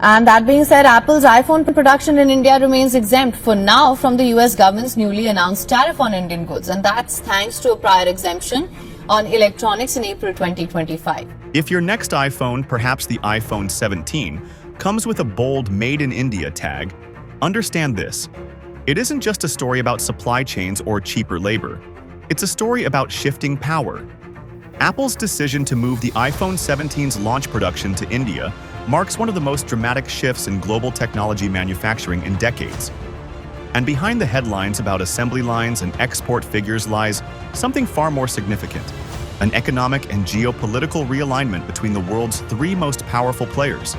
And that being said, Apple's iPhone production in India remains exempt for now from the US government's newly announced tariff on Indian goods. And that's thanks to a prior exemption on electronics in April 2025. If your next iPhone, perhaps the iPhone 17, comes with a bold Made in India tag, understand this. It isn't just a story about supply chains or cheaper labor. It's a story about shifting power. Apple's decision to move the iPhone 17's launch production to India marks one of the most dramatic shifts in global technology manufacturing in decades. And behind the headlines about assembly lines and export figures lies something far more significant: an economic and geopolitical realignment between the world's three most powerful players: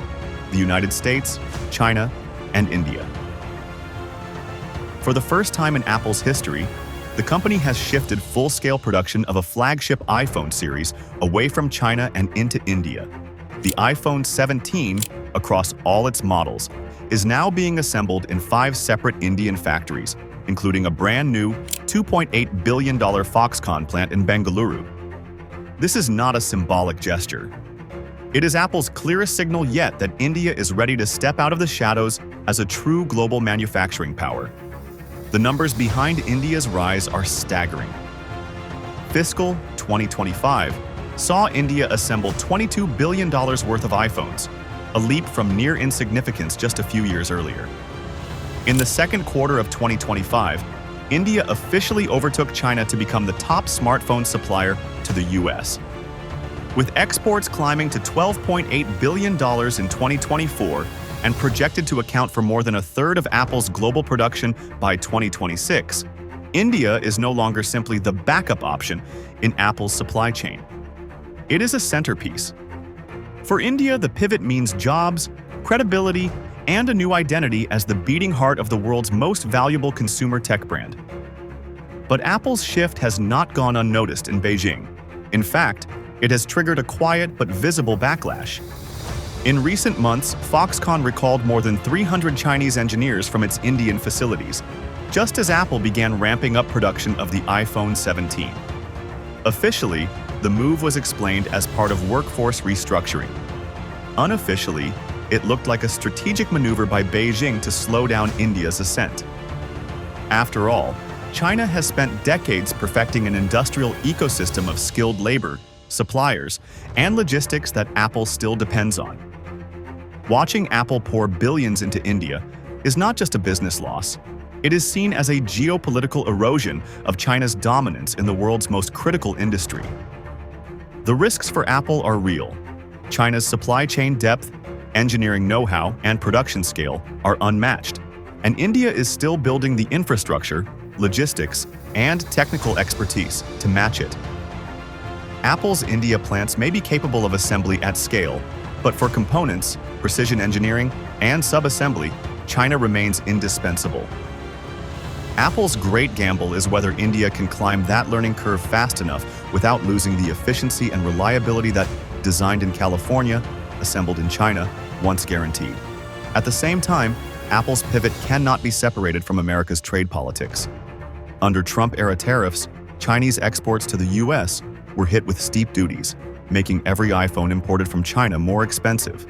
the United States, China, and India. For the first time in Apple's history, the company has shifted full-scale production of a flagship iPhone series away from China and into India. The iPhone 17, across all its models, is now being assembled in 5 separate Indian factories, including a brand new $2.8 billion Foxconn plant in Bengaluru. This is not a symbolic gesture. It is Apple's clearest signal yet that India is ready to step out of the shadows as a true global manufacturing power. The numbers behind India's rise are staggering. Fiscal 2025 saw India assemble $22 billion worth of iPhones, a leap from near insignificance just a few years earlier. In the second quarter of 2025, India officially overtook China to become the top smartphone supplier to the US. With exports climbing to $12.8 billion in 2024 and projected to account for more than a third of Apple's global production by 2026, India is no longer simply the backup option in Apple's supply chain. It is a centerpiece. For India, the pivot means jobs, credibility, and a new identity as the beating heart of the world's most valuable consumer tech brand. But Apple's shift has not gone unnoticed in Beijing. In fact, it has triggered a quiet but visible backlash. In recent months, Foxconn recalled more than 300 Chinese engineers from its Indian facilities, just as Apple began ramping up production of the iPhone 17. Officially, the move was explained as part of workforce restructuring. Unofficially, it looked like a strategic maneuver by Beijing to slow down India's ascent. After all, China has spent decades perfecting an industrial ecosystem of skilled labor, suppliers, and logistics that Apple still depends on. Watching Apple pour billions into India is not just a business loss. It is seen as a geopolitical erosion of China's dominance in the world's most critical industry. The risks for Apple are real. China's supply chain depth, engineering know-how, and production scale are unmatched, and India is still building the infrastructure, logistics, and technical expertise to match it. Apple's India plants may be capable of assembly at scale, but for components, precision engineering, and sub-assembly, China remains indispensable. Apple's great gamble is whether India can climb that learning curve fast enough without losing the efficiency and reliability that, designed in California, assembled in China, once guaranteed. At the same time, Apple's pivot cannot be separated from America's trade politics. Under Trump-era tariffs, Chinese exports to the US were hit with steep duties, making every iPhone imported from China more expensive.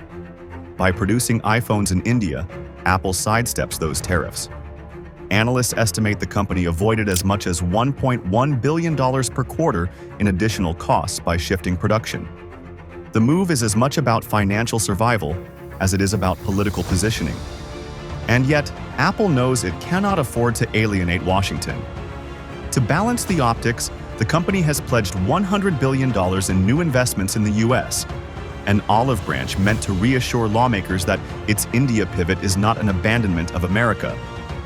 By producing iPhones in India, Apple sidesteps those tariffs. Analysts estimate the company avoided as much as $1.1 billion per quarter in additional costs by shifting production. The move is as much about financial survival as it is about political positioning. And yet, Apple knows it cannot afford to alienate Washington. To balance the optics, the company has pledged $100 billion in new investments in the US, an olive branch meant to reassure lawmakers that its India pivot is not an abandonment of America,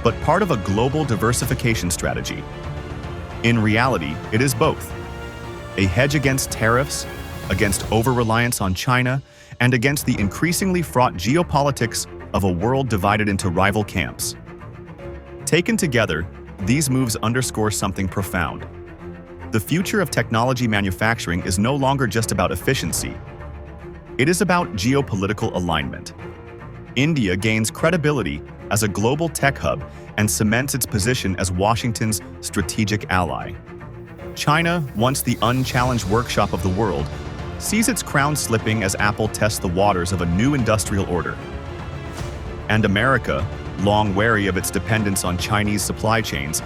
but part of a global diversification strategy. In reality, it is both. A hedge against tariffs, against over-reliance on China, and against the increasingly fraught geopolitics of a world divided into rival camps. Taken together, these moves underscore something profound. The future of technology manufacturing is no longer just about efficiency. It is about geopolitical alignment. India gains credibility as a global tech hub and cements its position as Washington's strategic ally. China, once the unchallenged workshop of the world, sees its crown slipping as Apple tests the waters of a new industrial order. And America, long wary of its dependence on Chinese supply chains,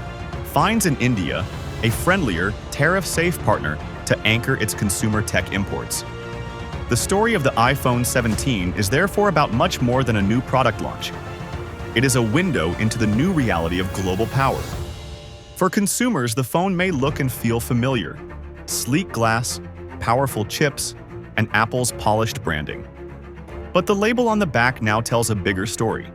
finds in India a friendlier, tariff-safe partner to anchor its consumer tech imports. The story of the iPhone 17 is therefore about much more than a new product launch. It is a window into the new reality of global power. For consumers, the phone may look and feel familiar: sleek glass, powerful chips, and Apple's polished branding. But the label on the back now tells a bigger story: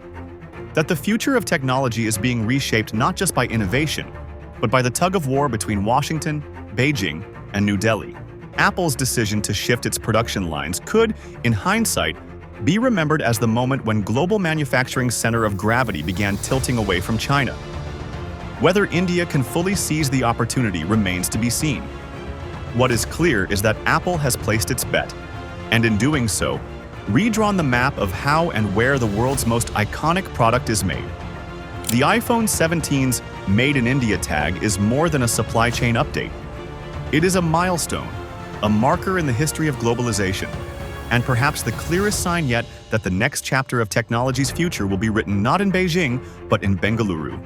that the future of technology is being reshaped not just by innovation, but by the tug-of-war between Washington, Beijing, and New Delhi. Apple's decision to shift its production lines could, in hindsight, be remembered as the moment when global manufacturing's center of gravity began tilting away from China. Whether India can fully seize the opportunity remains to be seen. What is clear is that Apple has placed its bet, and in doing so, redrawn the map of how and where the world's most iconic product is made. The iPhone 17's Made in India tag is more than a supply chain update. It is a milestone, a marker in the history of globalization, and perhaps the clearest sign yet that the next chapter of technology's future will be written not in Beijing, but in Bengaluru.